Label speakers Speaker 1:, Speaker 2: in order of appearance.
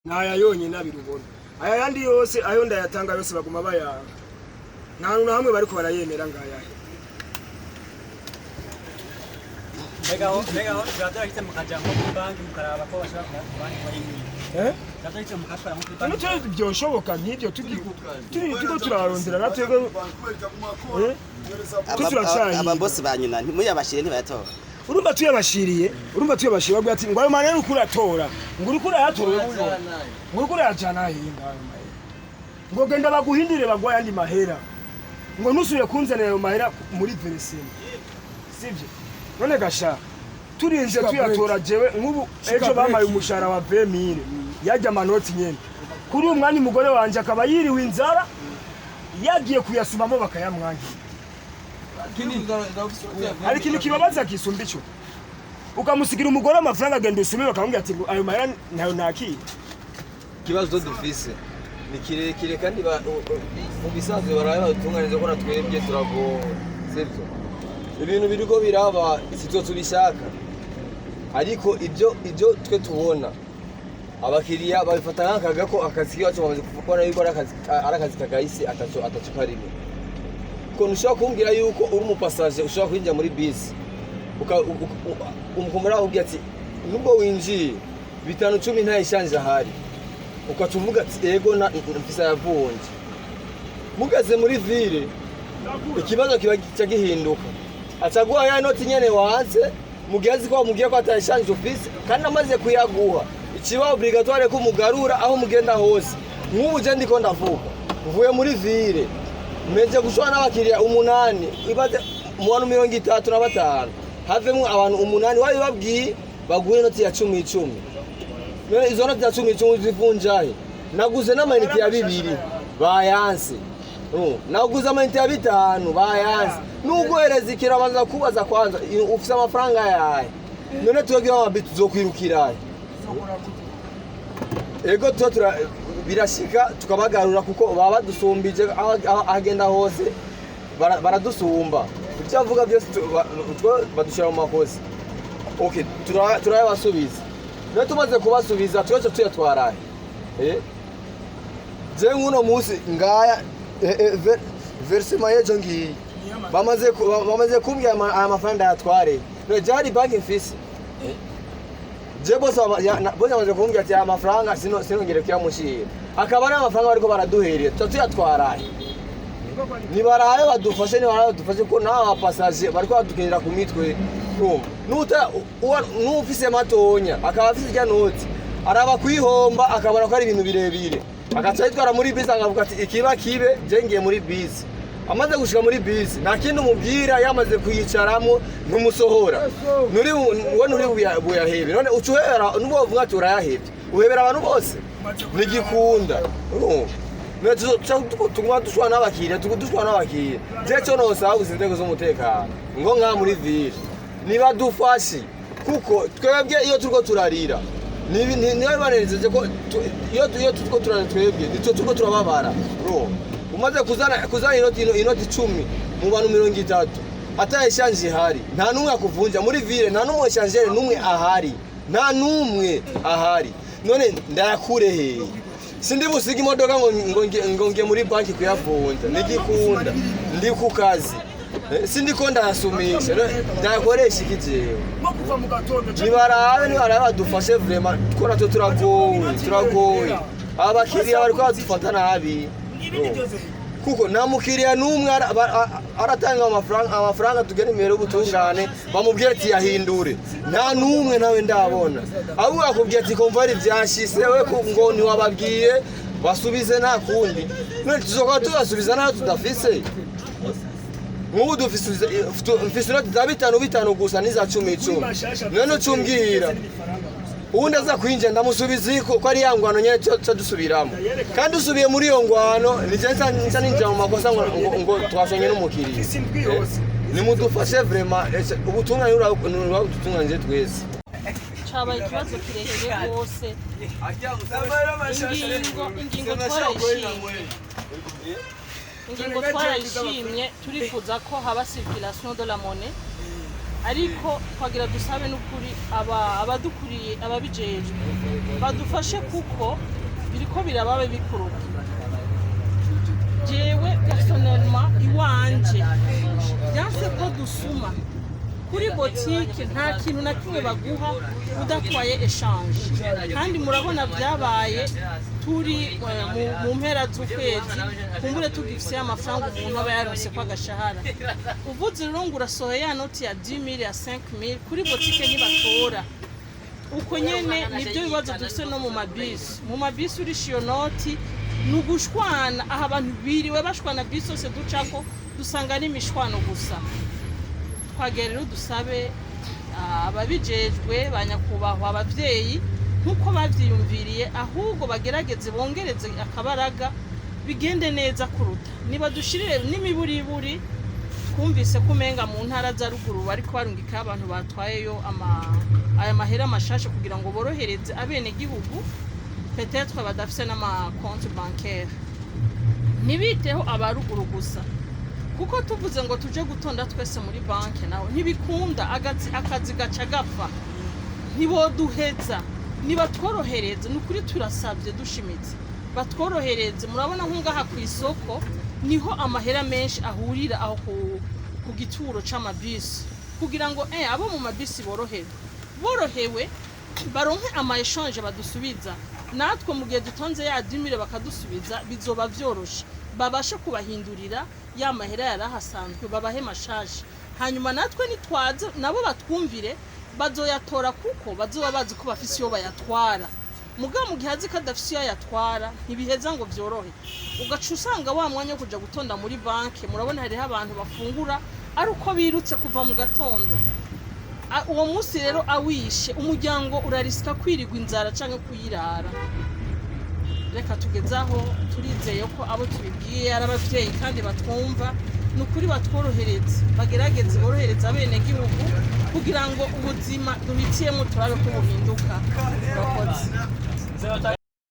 Speaker 1: naya yonye nabirubona aya yandi yose ayo ndayatanga yose baguma bayanga nta hamwe bariko barayemera ngaya
Speaker 2: Mega jada hita mu majambo banki mukaraba ko bashaka banki bari jada hita mukatwara mu banki
Speaker 1: n'icyo byoshoboka nk'ibyo turiko turarondera natwe
Speaker 3: aba boss banyina muyabashire ntibayatora
Speaker 1: urumva tuyabashiriye bagwa ati ngo ayo mane ukuratora ngo urikura yatora ngo urikura yajana hinga ngo genda baguhindire bagwa yandi mahera ngo nusubire kunzanira ayo mahera muri veresema sivyo none gasha turinze tuyatora jewe nk'ubu ejo bamaye umushara wa 20000 yajya amanoti nyene kuri umwanya umugore wanje akaba yiriwe inzara yagiye kuyasubamo bakayamwangira hari kintu kibabaza kisumba ico ukamusigira umugore amafaranga agenda usume bakamubwira ati ayo mahera nayo nakiri
Speaker 4: kibazo dufise ni kirekire kandi mu bisanzwe baraye batunganiriza ko natwebwe turago sivyo ibintu biriko biraba sityo tubishaka ariko ibyo twe tubona abakiriya babifata nk'akaga ko akazi kibazo bamaze gukora yuko ari akazi kagahise ataco karimo ko nushaka kumbwira yuko uri umupasaje ushaka kwinjira muri bisi umukomera ubwiye ati nubwo winjiye bitanu 10 nta échange ahari ukacuvuga ati ego na mfisa yavunje mugaze muri ville ikibazo kiba cyagihinduka acaguha ya noti nyene wanze mugiazi ko mugiye ko atashanje office kandi amaze kuyaguha ikiba obligatoire ko mugarura aho mugenda hose nk'ubu je ndiko ndavuga uvuye muri ville meje gushwana n'abakiriya 8 ibaze mu 35 havemo abantu 8 wabi babwiye baguye noti ya 10 none izo noti ya 10 zivunjaye naguze n'amayinite ya 2 bayanse naguze amayinite ya 5 bayanse nuguhereza ikirabanza kubaza kwanza ufise amafaranga yaye none tugiye amabitu zo kwirukira ego tutura birashika tukabagarura kuko baba badusumbije agenda hose baradusumba icyavuga byose badushira mu makosa okay turayabasubiza no tumaze kubasubiza twaje tuyatwaraye je nguno musi ngaya versema yejo ngiyi bamaze kumbya amafaranga yatware no jari banki mfise je bosa bamaze kumbya ati amafaranga sinongere kuyamushira akaba ari amafaranga bariko baraduhereye tuyatwaraye nibaraye badufashe ko nta passage bariko badukenera ku mitwe n'ufise matonya akaba afise irya noti araba kwihomba akabona ko ari ibintu birebire agaca yitwara muri bisi akavuga ati ikiba kibe je ngiye muri bisi amaze gushika muri bisi nta kindi umubwira yamaze kuyicaramo ntumusohora nuri buyahebe none ucuhera n'ubwo uvuga ati urayahebye uhebera abantu bose nigikunda tuguma dushwana n'abakiriya je cyo nosabuze inzego z'umutekano ngo nka muri ville niba dufashe kuko twebwe iyo turiko turarira niba banerezeje ko iyo turiko turarira twebwe nicyo turiko turababara umaze kuzana inoti 10 mu bantu 30 ata échange ihari nta numwe akuvunja muri ville nta numwe échangeur numwe ahari none ndayakurehe sindi busigi imodoka ngo nge muri banki kuyavunja nigikunda ndi ku kazi sindi ko ndasumisha ndakoresha ikijewe nibarabe badufashe vraiment ko natwe turagoye abakiriya bariko badufata nabi kuko nta mukiriya numwe aratanga amafaranga tugene imbere y'ubutungane bamubwira ati yahindure nta numwe nawe ndabona ahubwo akubwira ati convoyeurs byashise we ngo ntiwababwiye basubize nta kundi none tuzoka tubasubiza nayo tudafise nk'ubu dufise inoti za 5 gusa n'iza 10 none ucumbwira ubundi aza kwinjira ndamusubiza ko ari yangwano nyene cyo dusubiramo kandi usubiye muri iyo ngwano nije nsa ninjira mu makosa ngo twashonye n'umukiriya nimudufashe vraiment ubutungane urabutunganje twese
Speaker 5: cabaye ikibazo kirekire rwose ingingo twarayishimye turifuza ko haba circulation de la monnaie ariko twagira dusabe n'ukuri abadukuriye ababijejwe badufashe kuko biriko birababe bikuruka. Jewe personnellement iwanje byanse ko dusuma kuri botike nta kintu na kimwe baguha udatwaye échange, kandi murabona byabaye turi mu mpera z'ukwezi kumbure tugifise amafaranga umuntu aba yarose kwa gashahara. Uvuze rero ngo urasohoye ya noti ya 10,000 ya 5,000 kuri botike ntibatora. Uko nyene nibyo bibazo dufise no mu mabisi urisha iyo noti nugushwana aha abantu biriwe bashwana bisi yose ducako dusanga ari imishwano gusa. Twagera rero dusabe ababijejwe banyakubahwa abavyeyi nkuko bavyiyumviriye ahubwo bagerageze bongereze akabaraga bigende neza kuruta. Niba dushirire n'imiburiburi twumvise kumenga mu ntara za ruguru ariko barungika abantu batwayeyo aya mahera mashasha kugira ngo borohereze abenegihugu peut-être badafise n'ama compte bancaire. Nibiteho abaruguru gusa kuko tuvuze ngo tuje gutonda twese muri banke nawe ntibikunda akazi gaca gapfa. Ntiboduheza nibatworohereze nukuri turasabye dushimitse batworohereze. Murabona nkungaha ku isoko niho amahera menshi ahurira aho ku gituro c'amabisi kugira ngo abo mu mabisi borohewe baronke ama échange badusubiza natwe mu gihe dutonze ya 10,000 bakadusubiza bizoba vyoroshe babashe kubahindurira ya mahera yarahasanzwe babahe mashaje hanyuma natwe nitwaze nabo batwumvire bazoyatora kuko bazoba bazi ko bafise iyo bayatwara. Muga mu gihe azi kadafise iyo yatwara ntibiheza ngo vyorohe ugaca usanga wa mwanya wo kuja gutonda muri banke. Murabona hariho abantu bafungura ari uko birutse kuva mu gatondo. Uwo munsi rero awishe umuryango urarisika kwirigwa inzara canke kuyirara. Reka tugezaho turizeye ko abo tubibwiye ari abavyeyi kandi batwumva nukuri batworohereze bagerageze borohereza abenegihugu kugira ngo ubuzima duhitiyemo turabe ko buhinduka.